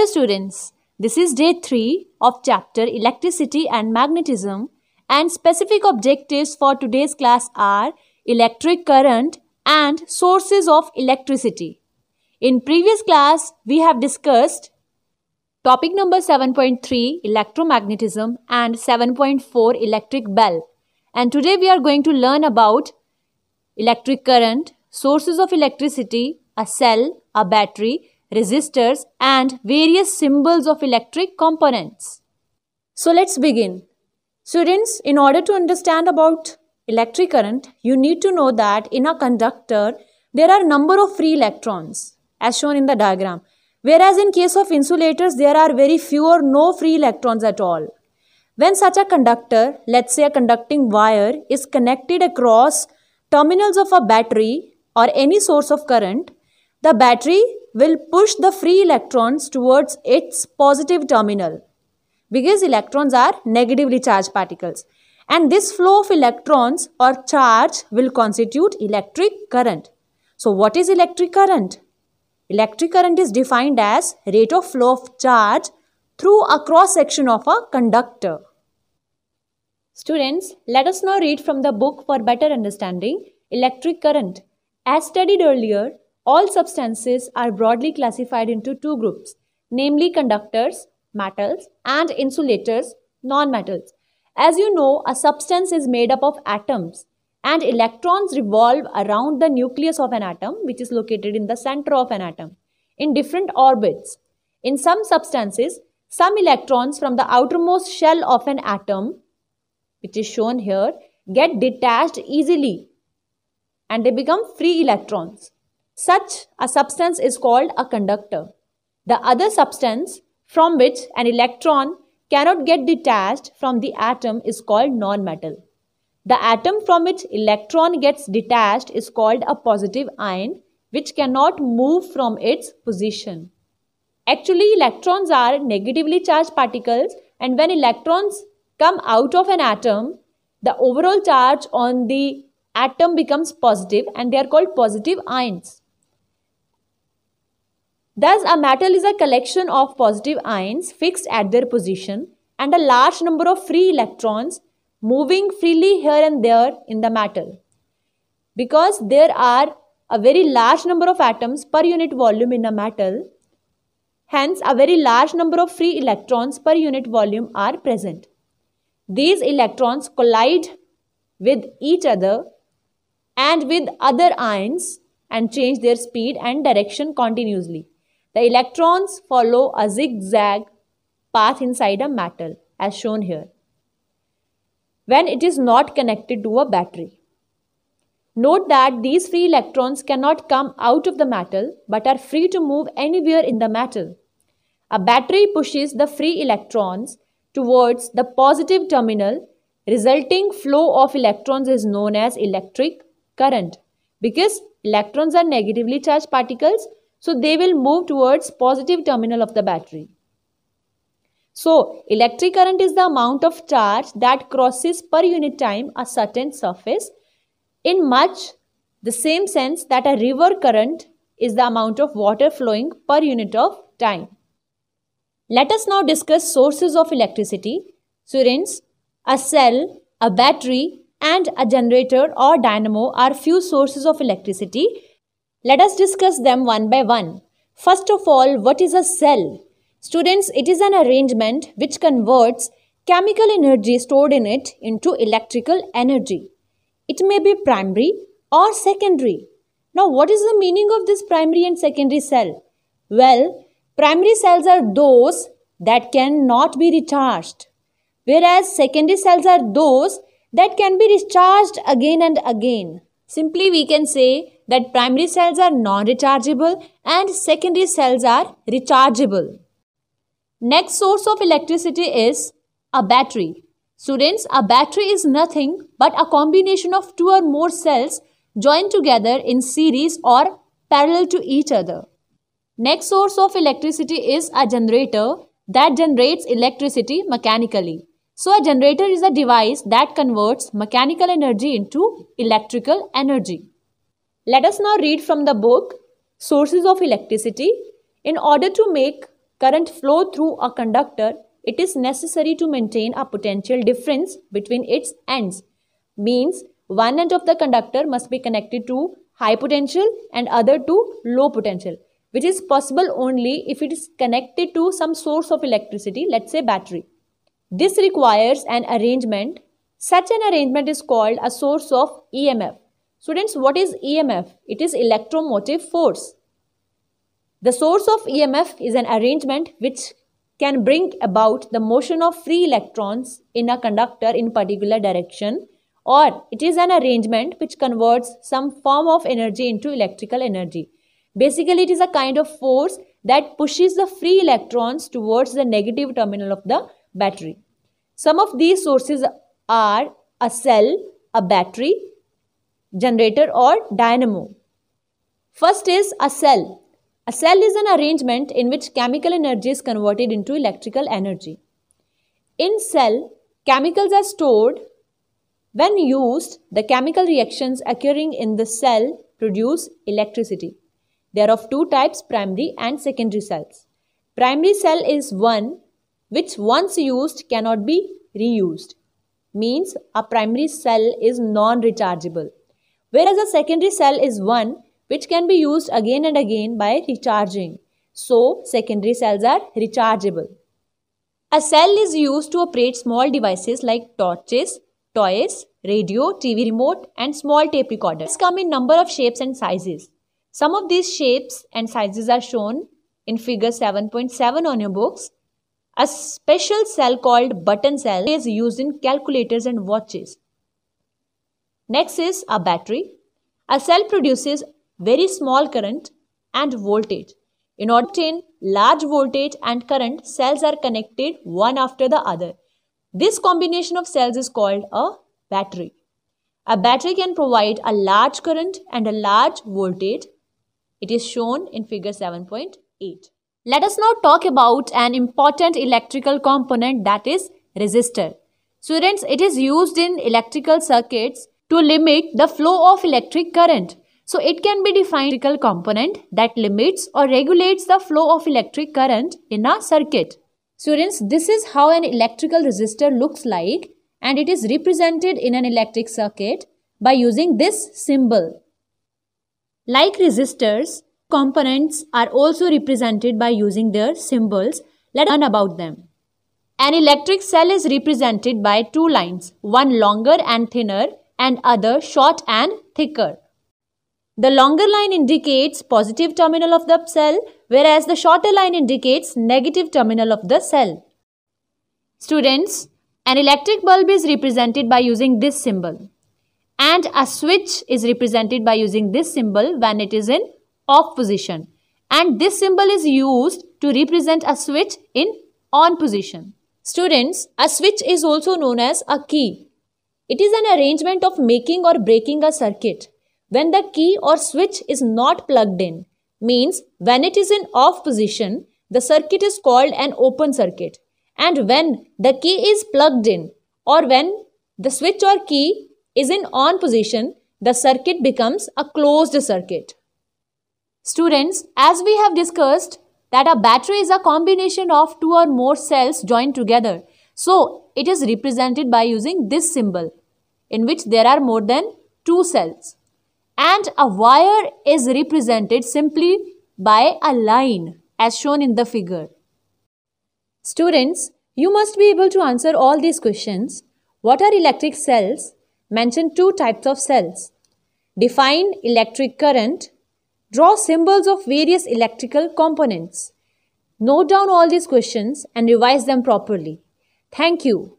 Hello students, this is day 3 of chapter Electricity and Magnetism, and specific objectives for today's class are electric current and sources of electricity. In previous class, we have discussed topic number 7.3 electromagnetism and 7.4 electric bell, and today we are going to learn about electric current, sources of electricity, a cell, a battery, resistors and various symbols of electric components. So let's begin. Students, in order to understand about electric current, you need to know that in a conductor, there are number of free electrons as shown in the diagram. Whereas in case of insulators, there are very few or no free electrons at all. When such a conductor, let's say a conducting wire, is connected across terminals of a battery or any source of current, the battery will push the free electrons towards its positive terminal because electrons are negatively charged particles, and this flow of electrons or charge will constitute electric current. So what is electric current? Electric current is defined as rate of flow of charge through a cross section of a conductor. Students, let us now read from the book for better understanding electric current. As studied earlier, all substances are broadly classified into two groups, namely conductors, metals, and insulators, non-metals. As you know, a substance is made up of atoms, and electrons revolve around the nucleus of an atom, which is located in the center of an atom, in different orbits. In some substances, some electrons from the outermost shell of an atom, which is shown here, get detached easily, and they become free electrons. Such a substance is called a conductor. The other substance from which an electron cannot get detached from the atom is called non-metal. The atom from which electron gets detached is called a positive ion, which cannot move from its position. Actually, electrons are negatively charged particles, and when electrons come out of an atom, the overall charge on the atom becomes positive, and they are called positive ions. Thus, a metal is a collection of positive ions fixed at their position and a large number of free electrons moving freely here and there in the metal. Because there are a very large number of atoms per unit volume in a metal, hence a very large number of free electrons per unit volume are present. These electrons collide with each other and with other ions and change their speed and direction continuously. The electrons follow a zigzag path inside a metal, as shown here, when it is not connected to a battery. Note that these free electrons cannot come out of the metal but are free to move anywhere in the metal. A battery pushes the free electrons towards the positive terminal. Resulting flow of electrons is known as electric current because electrons are negatively charged particles, so they will move towards positive terminal of the battery. So, electric current is the amount of charge that crosses per unit time a certain surface, in much the same sense that a river current is the amount of water flowing per unit of time. Let us now discuss sources of electricity. Students, a cell, a battery and a generator or dynamo are few sources of electricity. Let us discuss them one by one. First of all, what is a cell? Students, it is an arrangement which converts chemical energy stored in it into electrical energy. It may be primary or secondary. Now, what is the meaning of this primary and secondary cell? Well, primary cells are those that cannot be recharged, whereas secondary cells are those that can be recharged again and again. Simply, we can say that primary cells are non-rechargeable and secondary cells are rechargeable. Next source of electricity is a battery. Students, a battery is nothing but a combination of two or more cells joined together in series or parallel to each other. Next source of electricity is a generator that generates electricity mechanically. So a generator is a device that converts mechanical energy into electrical energy. Let us now read from the book Sources of Electricity. In order to make current flow through a conductor, it is necessary to maintain a potential difference between its ends. Means one end of the conductor must be connected to high potential and other to low potential, which is possible only if it is connected to some source of electricity, let's say battery. This requires an arrangement. Such an arrangement is called a source of EMF. Students, what is EMF? It is electromotive force. The source of EMF is an arrangement which can bring about the motion of free electrons in a conductor in particular direction, or it is an arrangement which converts some form of energy into electrical energy. Basically, it is a kind of force that pushes the free electrons towards the negative terminal of the battery. Some of these sources are a cell, a battery, generator or dynamo. First is a cell. A cell is an arrangement in which chemical energy is converted into electrical energy. In cell, chemicals are stored. When used, the chemical reactions occurring in the cell produce electricity. They are of two types, primary and secondary cells. Primary cell is one which once used cannot be reused. Means a primary cell is non-rechargeable. Whereas a secondary cell is one which can be used again and again by recharging. So, secondary cells are rechargeable. A cell is used to operate small devices like torches, toys, radio, TV remote and small tape recorders. These come in number of shapes and sizes. Some of these shapes and sizes are shown in figure 7.7 on your books. A special cell called button cell is used in calculators and watches. Next is a battery. A cell produces very small current and voltage. In order to obtain large voltage and current, cells are connected one after the other. This combination of cells is called a battery. A battery can provide a large current and a large voltage. It is shown in figure 7.8. Let us now talk about an important electrical component, that is resistor. Students, it is used in electrical circuits to limit the flow of electric current. So it can be defined as an electrical component that limits or regulates the flow of electric current in a circuit. Students, this is how an electrical resistor looks like, and it is represented in an electric circuit by using this symbol. Like resistors, components are also represented by using their symbols. Let us learn about them. An electric cell is represented by two lines, one longer and thinner and other short and thicker. The longer line indicates positive terminal of the cell, whereas the shorter line indicates negative terminal of the cell. Students, an electric bulb is represented by using this symbol, and a switch is represented by using this symbol when it is in off position, and this symbol is used to represent a switch in on position. Students, a switch is also known as a key. It is an arrangement of making or breaking a circuit. When the key or switch is not plugged in, means when it is in off position, the circuit is called an open circuit. And when the key is plugged in, or when the switch or key is in on position, the circuit becomes a closed circuit. Students, as we have discussed that a battery is a combination of two or more cells joined together. So, it is represented by using this symbol, in which there are more than two cells. And a wire is represented simply by a line as shown in the figure. Students, you must be able to answer all these questions. What are electric cells? Mention two types of cells. Define electric current. Draw symbols of various electrical components. Note down all these questions and revise them properly. Thank you.